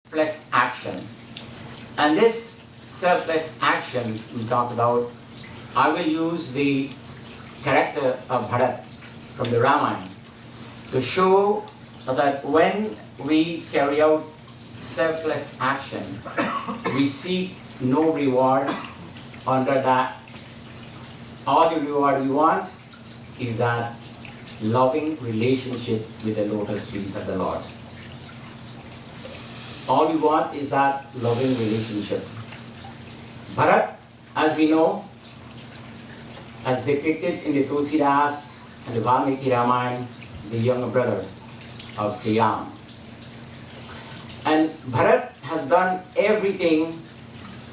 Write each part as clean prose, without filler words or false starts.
selfless action. And this selfless action we talked about, I will use the character of Bharat from the Ramayana to show that when we carry out selfless action, we seek no reward under that. All the reward we want is that loving relationship with the lotus feet of the Lord. All we want is that loving relationship. Bharat, as we know, as depicted in the Tulsidas and the Valmiki Ramayana, the younger brother of Sri Ram. And Bharat has done everything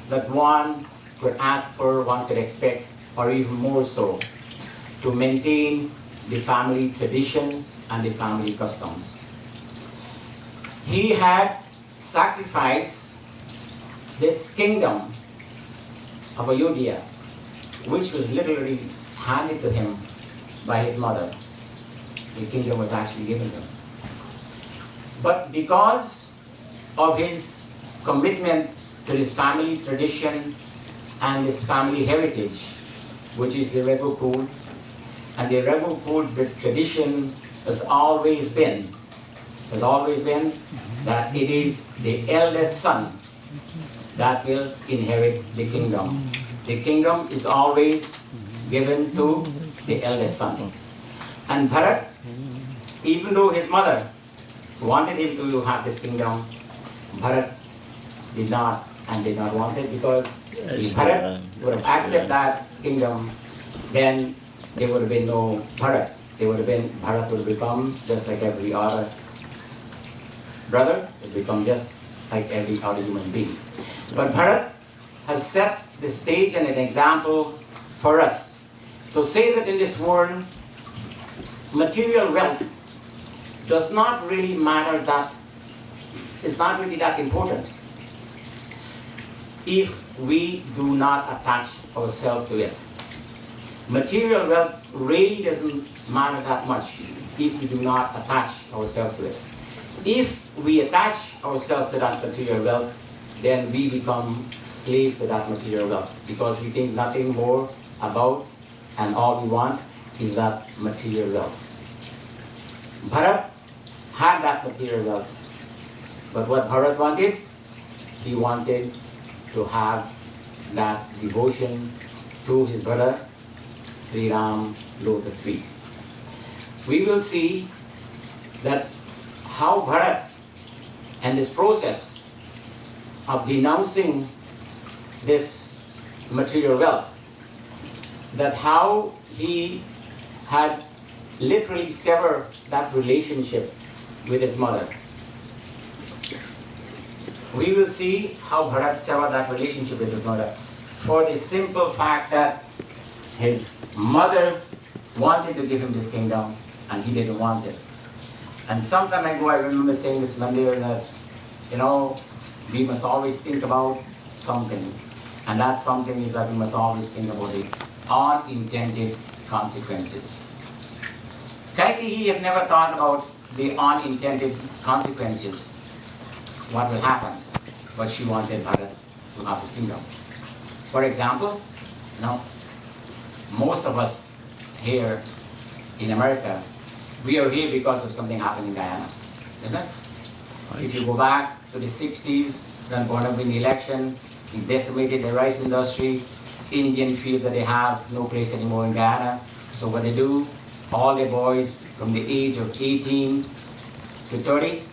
that one could ask for, one could expect, or even more so, to maintain the family tradition and the family customs. He had sacrificed this kingdom of Ayodhya, which was literally handed to him by his mother. The kingdom was actually given to him. But because of his commitment to his family tradition and his family heritage, which is the Rebel code, and the Rebel code, the tradition has always been that it is the eldest son that will inherit the kingdom. The kingdom is always given to the eldest son. And Bharat, even though his mother wanted him to have this kingdom, Bharat did not want it, because if Bharat would have accepted that kingdom, then there would have been no Bharat. Bharat would become just like every other brother, would become just like every other human being. But Bharat has set the stage and an example for us to say that in this world, material wealth does not really matter, that it's not really that important if we do not attach ourselves to it. Material wealth really doesn't matter that much if we do not attach ourselves to it. If we attach ourselves to that material wealth, then we become slave to that material wealth, because we think nothing more about, and all we want is that material wealth. Bharat had that material wealth, but what Bharat wanted, he wanted to have that devotion to his brother Sri Ram lotus feet. We will see that how Bharat and this process of denouncing this material wealth, that how he had literally severed that relationship with his mother. We will see how Bharat severed that relationship with his mother for the simple fact that his mother wanted to give him this kingdom and he didn't want it. And some time ago I remember saying this Mandir that, we must always think about something. And that something is that we must always think about the unintended consequences. Kaikeyi had never thought about the unintended consequences, what will happen, but she wanted Bharat to have this kingdom. For example, most of us here in America, we are here because of something happened in Guyana, isn't it? If you go back to the 60s, when Bharat won the election, he decimated the rice industry, Indian fields that they have no place anymore in Guyana. So what they do, all the boys from the age of 18 to 30,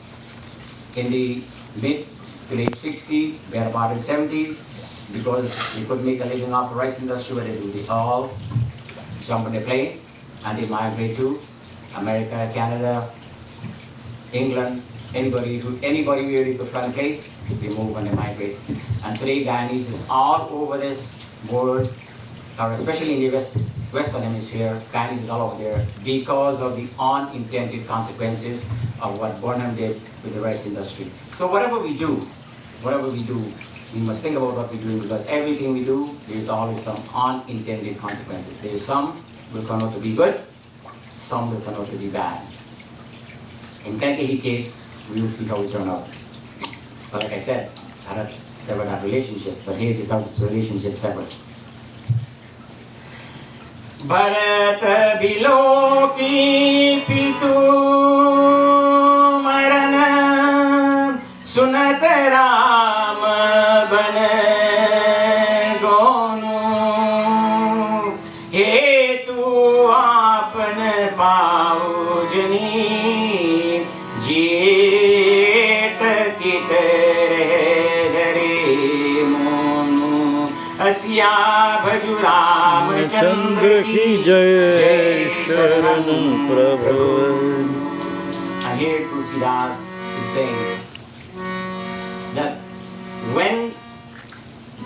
in the mid to late 60s, we are about in 70s, because we could make a living off the rice industry, where they do, they all jump on a plane and they migrate to America, Canada, England, anybody where you could find a place, they move and they migrate. And today Guyanese is all over this world, or especially in the Western Hemisphere, Guyanese is all over there because of the unintended consequences of what Burnham did with the rice industry. So whatever we do, we must think about what we're doing, because everything we do, there's always some unintended consequences. There's some will turn out to be good, some will turn out to be bad. In Kaikeyi case, we will see how it turned out. But like I said, Bharat severed that relationship, but here it is how this relationship severed. Bharat biloki pitu maran sunat ram ban gonu he tu apan paujani जेठ की तरह धरे मोनू असिया भजु रामचंद्र की जय शरण प्रभु. And here Tulsidas is saying that when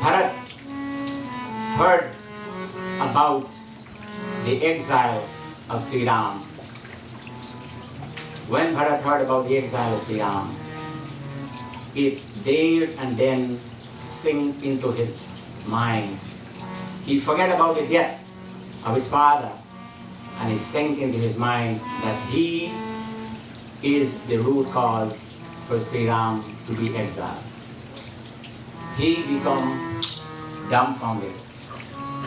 Bharat heard about the exile of Sri Ram, when Bharat heard about the exile of Sri Ram, it there and then sank into his mind. He forgot about the death of his father, and it sank into his mind that he is the root cause for Sri Ram to be exiled. He become dumbfounded.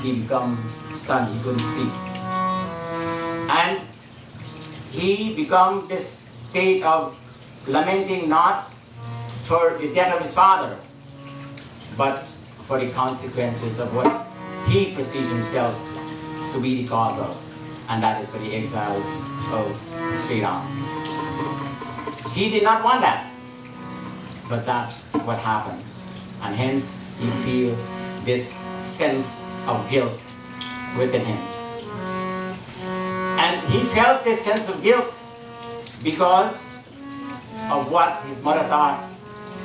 He become stunned. He couldn't speak. And he become this state of lamenting not for the death of his father, but for the consequences of what he perceived himself to be the cause of, and that is for the exile of Sri Ram. He did not want that, but that's what happened, and hence he feel this sense of guilt within him. And he felt this sense of guilt because of what his mother thought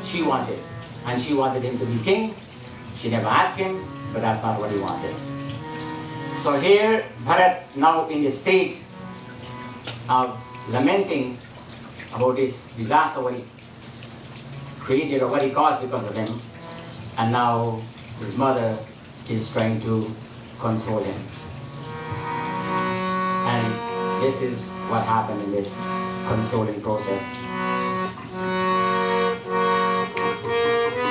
she wanted. And she wanted him to be king. She never asked him, but that's not what he wanted. So here, Bharat, now in the state of lamenting about this disaster, what he created or what he caused because of him, and now his mother is trying to console him. And this is what happened in this consoling process.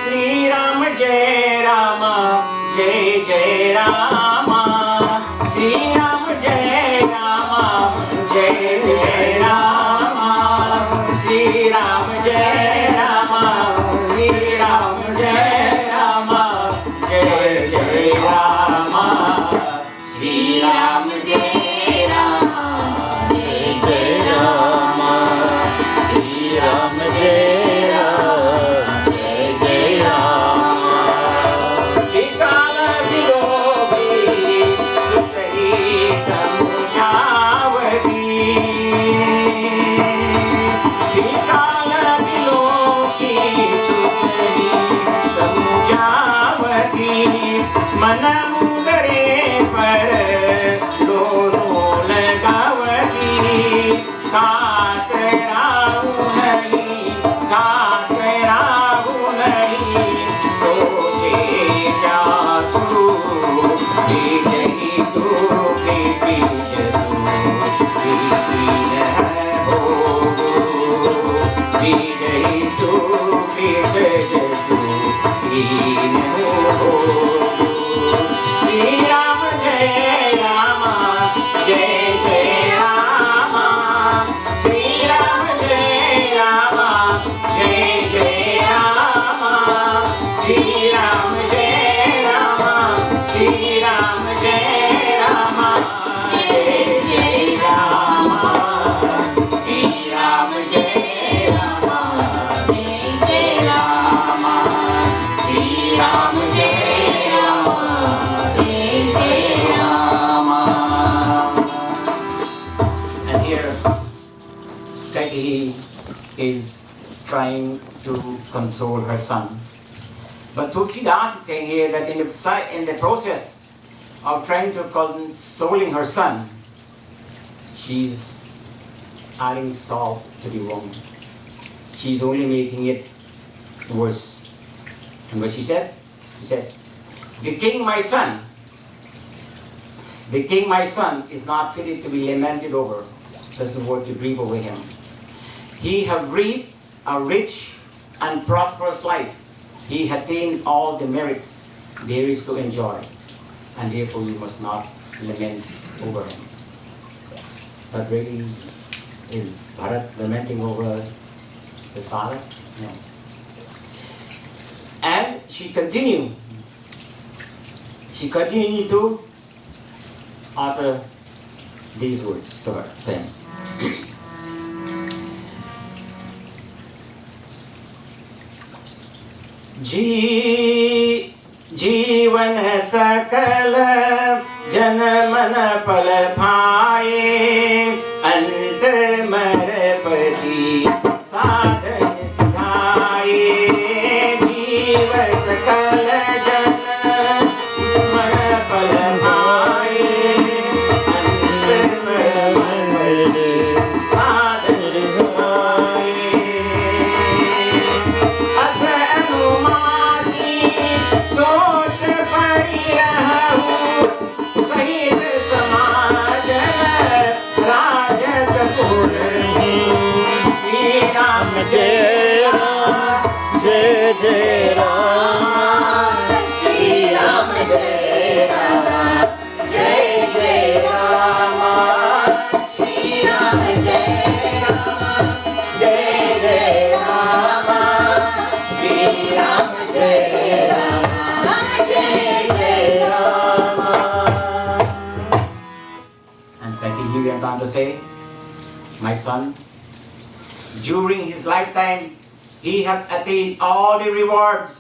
Sri Ram Jai Rama, Jai Jai Rama. Sri Ram Jai Rama, Jai Jai Rama. Sri Ram Jai Rama, Sri Ram Jai Rama, Jai Jai Rama. Sri Ram Jai is trying to console her son. But Tulsidas is saying here that in the process of trying to consoling her son, she's adding salt to the wound. She's only making it worse. And what she said? She said, the king my son is not fitted to be lamented over. Doesn't worth to grieve over him. He have reaped a rich and prosperous life. He attained all the merits there is to enjoy, and therefore we must not lament over him. But really, is Bharat lamenting over his father? No. And she continued to utter these words to him. जीवन सकल जन मन पल भाए अंत मरपति साधन सिधाए जीव सकल जन मन पल भाए अंत मरपति साधन सिधाए अस अनुमानी सोच परिरहु सहित समाजन राजत पुर श्री राम जय राम जय जय राम श्री राम जय राम जय जय राम श्री राम जय राम जय जय राम श्री राम जय राम जय जय Ram. And Thakur he went on to say, my son, during his lifetime he hath attained all the rewards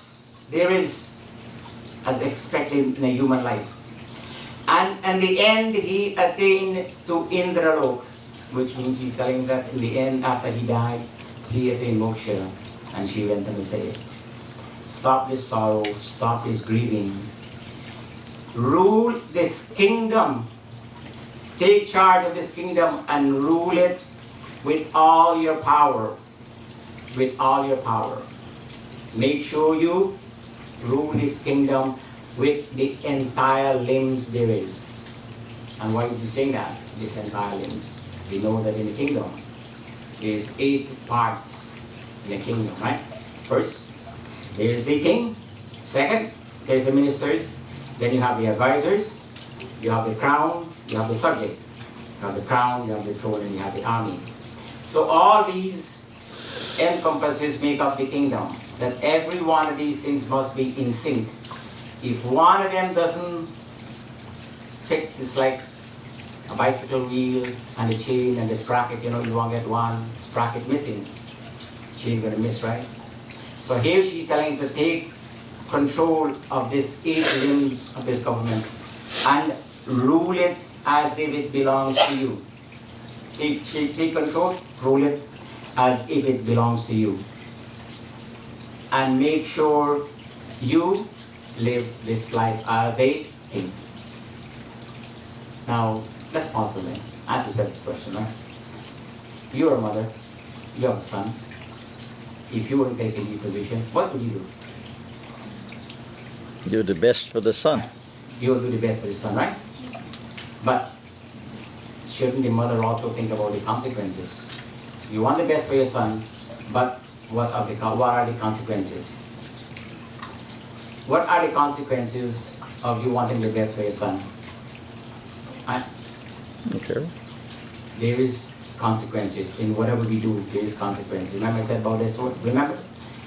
there is as expected in a human life. And in the end he attained to Indralok, which means he's telling that in the end after he died, he attained moksha. And she went on to say, stop this sorrow, stop this grieving, rule this kingdom, take charge of this kingdom and rule it with all your power, with all your power. Make sure you rule this kingdom with the entire limbs there is. And why is he saying that? This entire limbs. We know that in the kingdom, there is 8 parts in the kingdom, right? First, there is the king. Second, there is the ministers. Then you have the advisors. You have the crown. You have the subject. You have the crown. You have the throne, and you have the army. So all these encompasses make up the kingdom. That every one of these things must be in sync. If one of them doesn't fix, it's like a bicycle wheel and a chain and the sprocket. You know, you won't get one sprocket missing. Chain gonna miss, right? So here she's telling to take control of this 8 limbs of this government and rule it as if it belongs to you. Take control, rule it as if it belongs to you. And make sure you live this life as a king. Now, let's pause for a minute. Ask yourself this question, right? You're a mother, you have a son. If you were to take a lead position, what would you do? Do the best for the son. You will do the best for the son, right? But shouldn't the mother also think about the consequences? You want the best for your son, but what are the consequences? What are the consequences of you wanting the best for your son? Okay. There is consequences. In whatever we do, there is consequences. Remember I said about this word? Remember?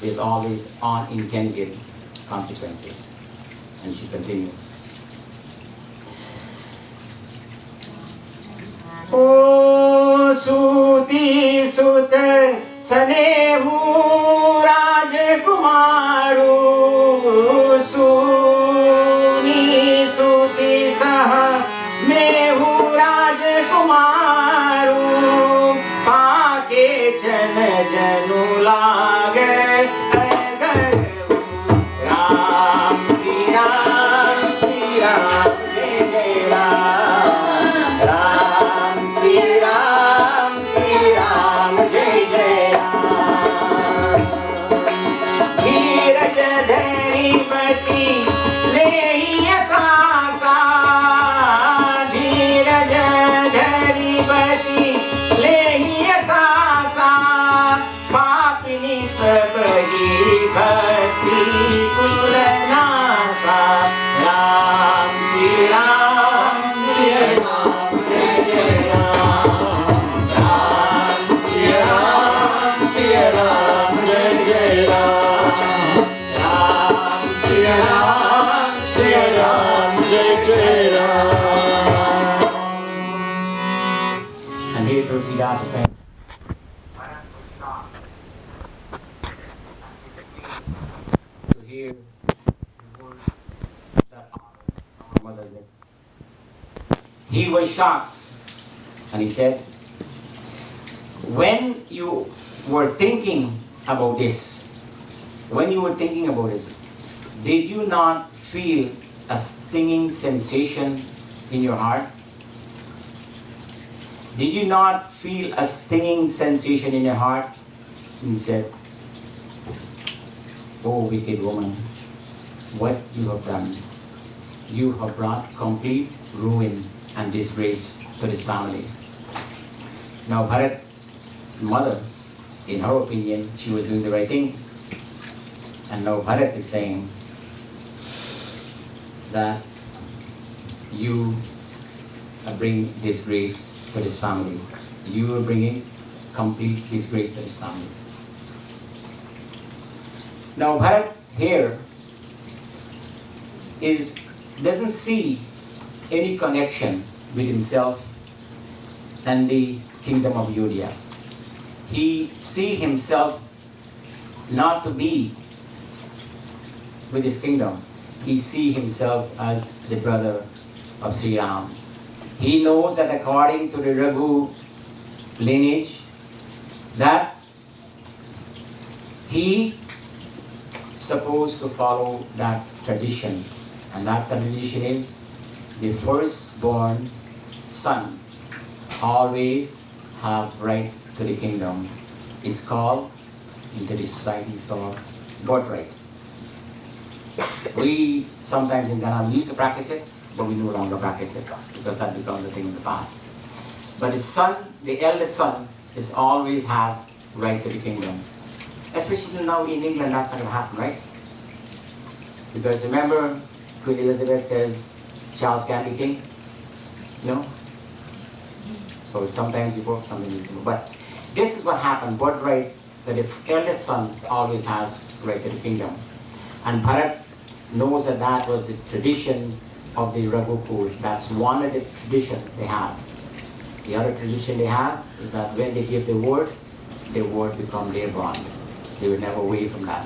There's always unintended consequences. And she continued. O Suti Sut Sanehu Rajkumaru Suni Suti Saha Mehu Rajkumaru Paake Chan Janu Lage Ram Sri Ram Sri Ram Jai Jai Ram Ram Sri Ram Sri Ram Jai Jai Ram Dheeraj dhari pati lehi asasa Dheeraj dhari pati lehi asasa Papni sabhi hear the words that our mother did. He was shocked and he said, when you were thinking about this, did you not feel a stinging sensation in your heart? Did you not feel a stinging sensation in your heart? And he said, "Oh wicked woman, what you have done. You have brought complete ruin and disgrace to this family." Now Bharat's mother, in her opinion, she was doing the right thing. And now Bharat is saying that you bring disgrace to this family. You are bringing complete disgrace to this family. Now Bharat here doesn't see any connection with himself and the kingdom of Yudhya. He sees himself not to be with his kingdom. He sees himself as the brother of Sri Ram. He knows that according to the Raghu lineage, that he supposed to follow that tradition. And that tradition is the firstborn son always have right to the kingdom. It's called, into the society, it's called birthright. We sometimes in Ghana, we used to practice it, but we no longer practice it because that becomes a thing in the past. But the son, the eldest son, is always have right to the kingdom. Especially now in England, that's not going to happen, right? Because remember, Queen Elizabeth says Charles can be king, no? So sometimes you work, sometimes you work. But this is what happened, birthright, that the eldest son always has right to the kingdom. And Bharat knows that that was the tradition of the Raghukul. That's one of the traditions they have. The other tradition they have is that when they give the word become their bond. They will never away from that.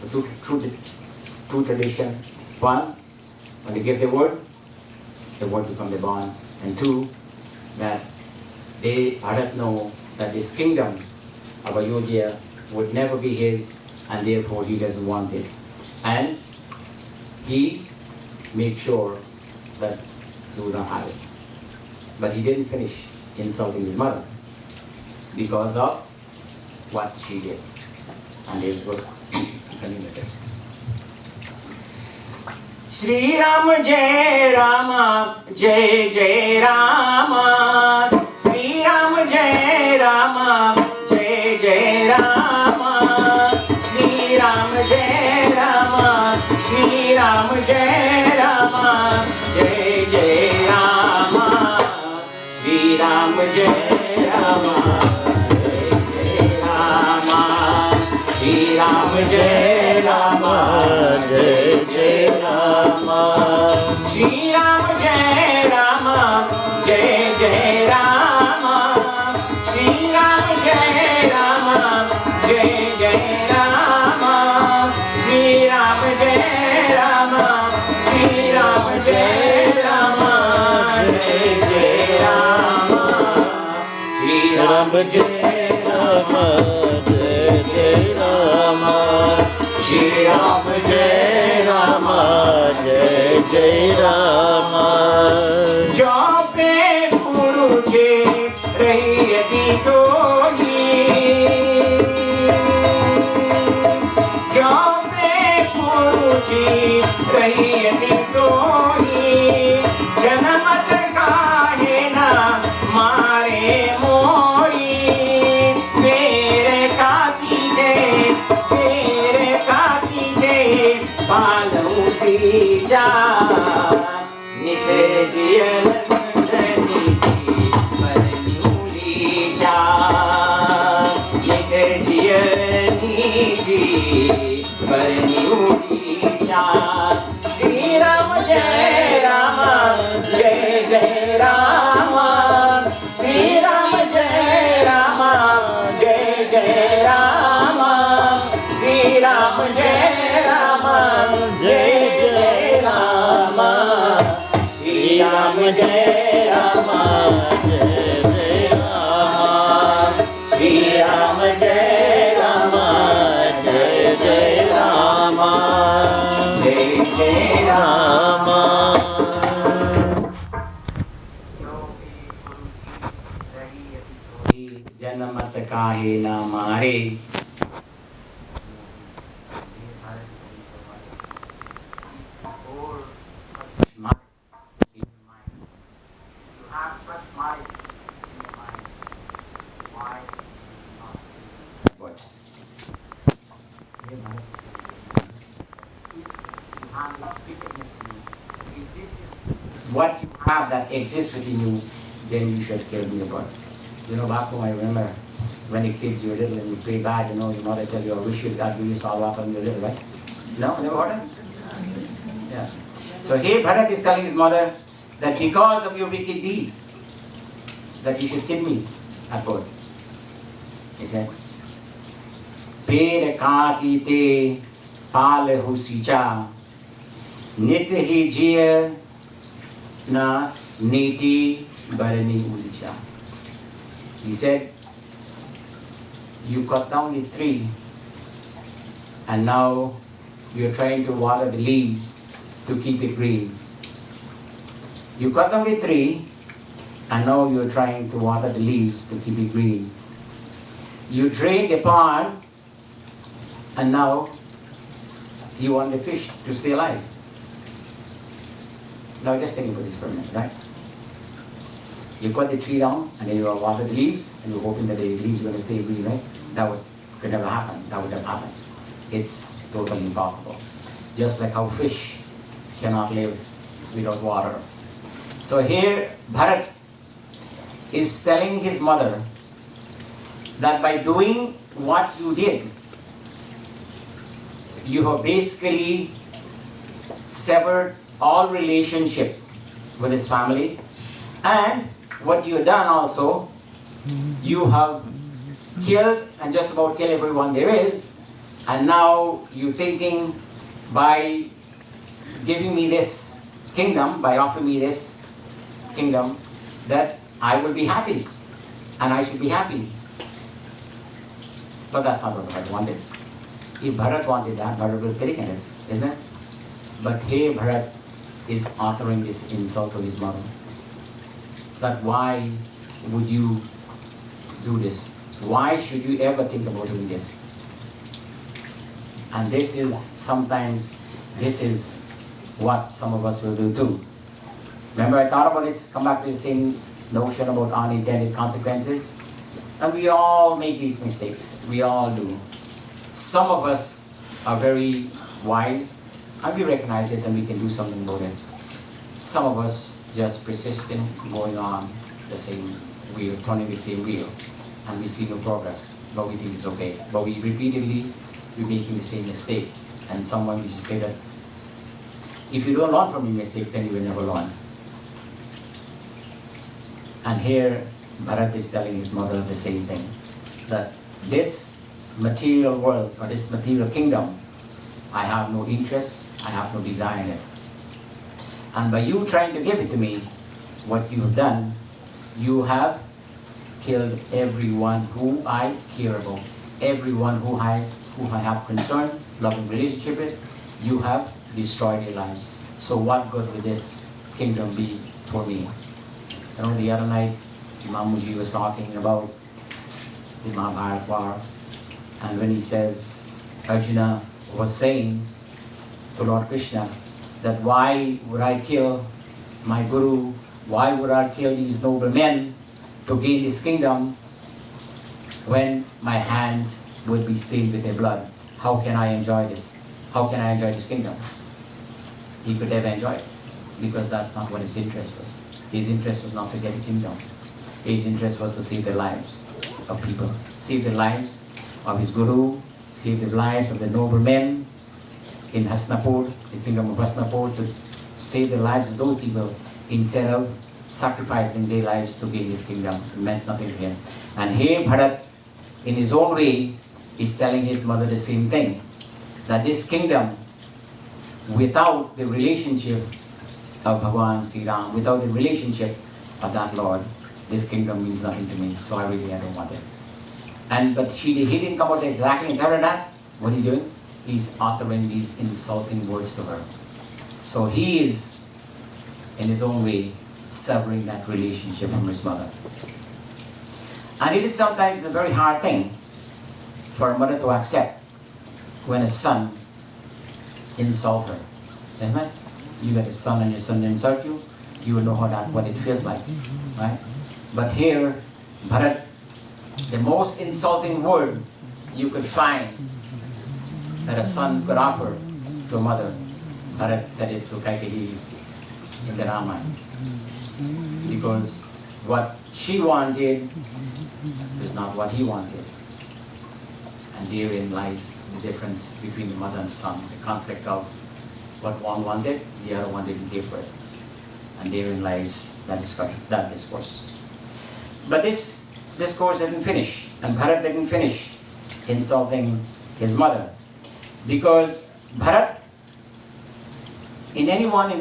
The two tradition. One, when they give the word becomes their bond. And two, that Bharat know that this kingdom of Ayodhya would never be his, and therefore he doesn't want it. And he makes sure that he would not have it. But he didn't finish insulting his mother because of what she did. And here's what continue with this. Shri Ram Jai Rama Jai Jai Rama. Shri Ram Jai Rama Jai Jai Rama. Shri Ram Jai Rama. Shri Ram Jai Rama Jai Jai Rama. Shri Ram Jai Rama Jai Jai Rama. Shri Ram Jai Rama Jai Jai Rama. Shri Ram Jai Rama Jai Jai Rama. Shri Ram Jai Rama Jai Jai Rama. Shri Ram Jai Rama. Shri Ram Jai Rama Jai Jai Rama. Shri Ram Jai Rama Jai Jai Rama. Shri Ram Jai Rama Jai Jai Rama. Jo pe guru ke rahiyati tohi. Jo pe guru ji rahiyati tohi. Janamat kahe na mare mori. Mere kati de Palu Sija Nite Jiyanandani Paranyuli Ja Nite Jiyaniji Paranyuli Ja Shri Ram Jai Rama Jai Jai Rama. Shri Ram Jai Rama Jai Jai Rama. Shri Ram Jai Rama Jai Jai Rama, Shri Ram Jai Rama, Jai Jai Rama, Shri Ram Jai Rama, Jai Jai Rama, Jai Jai Rama. जनमत काहे न मारे what you have that exists within you, then you should kill me about. You know, back home I remember when the kids you were little and you play bad, you know, your mother tell you, I wish you God give you salwa when you were little, right? No, never heard it? Yeah. So here Bharat is telling his mother that because of your wicked deed, that you should kill me at birth. He said, Pere kaati te pale husicha nit hi jiya na niti barani ulicha. He said, you cut down the tree and now you're trying to water the leaves to keep it green. You cut down the tree and now you're trying to water the leaves to keep it green. You drain the pond and now you want the fish to stay alive. Now just think about this for a minute, right? You cut the tree down and then you water the leaves and you're hoping that the leaves are going to stay green, right? That could never happen. That would have happened. It's totally impossible. Just like how fish cannot live without water. So here Bharat is telling his mother that by doing what you did, you have basically severed all relationship with his family, and what you have done also, you have killed and just about killed everyone there is, and now you're thinking by giving me this kingdom, by offering me this kingdom, that I will be happy and I should be happy. But that's not what Bharat wanted. If Bharat wanted that, Bharat would have taken it, isn't it? But here Bharat is uttering this insult to his mother. That why would you do this? Why should you ever think about doing this? And this is sometimes, this is what some of us will do too. Remember I thought about this, come back to the same notion about unintended consequences. And we all make these mistakes. We all do. Some of us are very wise and we recognize it and we can do something about it. Some of us just persist in going on the same wheel, turning the same wheel, and we see no progress, but we think it's okay. But we repeatedly, we're making the same mistake. And someone used to say that if you don't learn from your mistake, then you will never learn. And here Bharat is telling his mother the same thing, that this material world or this material kingdom, I have no interest, I have no desire in it. And by you trying to give it to me, what you have done, you have killed everyone who I care about, everyone who I have concern, loving relationship with, you have destroyed their lives. So what good would this kingdom be for me? You know, the other night, Mamuji was talking about the Mahabharata war, and when he says, Arjuna was saying to Lord Krishna, that why would I kill my guru, why would I kill these noble men to gain this kingdom when my hands would be stained with their blood? How can I enjoy this? How can I enjoy this kingdom? He could never enjoy it, because that's not what his interest was. His interest was not to get a kingdom. His interest was to save the lives of people, save the lives of his guru, save the lives of the noble men in Hastinapur, the kingdom of Hastinapur, to save the lives of those people instead of sacrificing their lives to gain his kingdom. It meant nothing to him. And here Bharat, in his own way, is telling his mother the same thing, that this kingdom without the relationship of Bhagwan Sri Ram, without the relationship of that Lord, this kingdom means nothing to me, so I don't want it. But he didn't come out exactly and tell her that. What is he doing? He's uttering these insulting words to her. So he is, in his own way, severing that relationship from his mother. And it is sometimes a very hard thing for a mother to accept when a son insults her, isn't it? You get a son and your son insult you, you will know what it feels like, right? But here, Bharat, the most insulting word you could find that a son could offer to a mother, Bharat said it to Kaikeyi in the Ramayana. Because what she wanted is not what he wanted. And therein lies the difference between the mother and son, the conflict of what one wanted, the other one didn't give for it. And therein lies that discourse. But this discourse didn't finish, and Bharat didn't finish insulting his mother. Because Bharat, anyone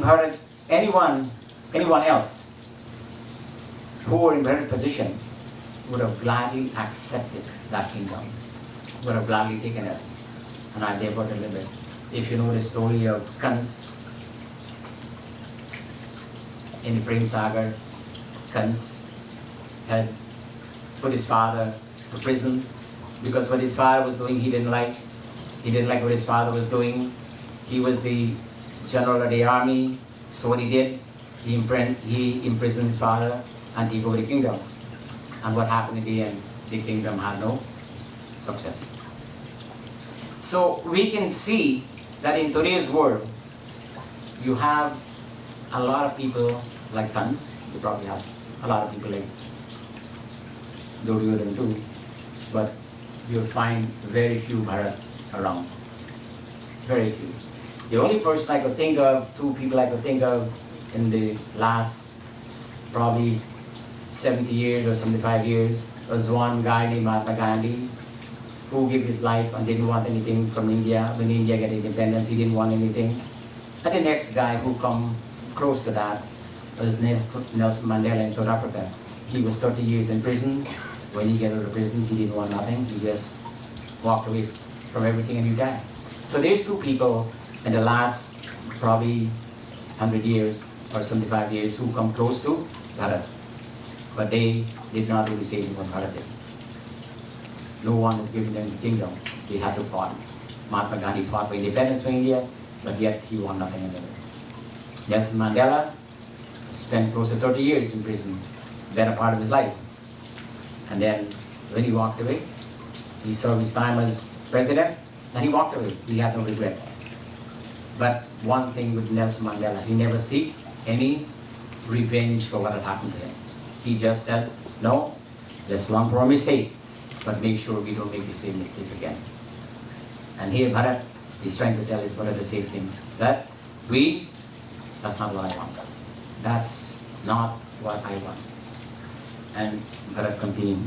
else who were in Bharat's position would have gladly accepted that kingdom, would have gladly taken it, and are therefore delivered. If you know the story of Kans in the Prem Sagar, Kans had put his father to prison because what his father was doing he didn't like. He didn't like what his father was doing. He was the general of the army, so what he did, he imprisoned his father and took over the kingdom. And what happened in the end? The kingdom had no success. So we can see that in today's world, you have a lot of people like Kans. You probably have a lot of people like Duryodhana too, but you'll find very few Bharat around. Very few. The only person I could think of, two people I could think of in the last probably 70 years or 75 years, was one guy named Mahatma Gandhi who gave his life and didn't want anything from India. When India got independence, he didn't want anything. And the next guy who come close to that was Nelson Mandela in South Africa. He was 30 years in prison. When he got out of prison, he didn't want nothing. He just walked away from everything and he died. So there's two people in the last probably 100 years or 75 years who come close to Bharat. But they did not really say what Bharat did. No one is giving them the kingdom. They had to fight. Mahatma Gandhi fought for independence for India, but yet he won nothing in it. Nelson Mandela spent close to 30 years in prison, better part of his life. And then when he walked away, he served his time as president, and he walked away. He had no regret. But one thing with Nelson Mandela, he never seek any revenge for what had happened to him. He just said, no, let's learn from our mistake, but make sure we don't make the same mistake again. And here Bharat is trying to tell his brother the same thing, that that's not what I want. That's not what I want. And Bharat continued.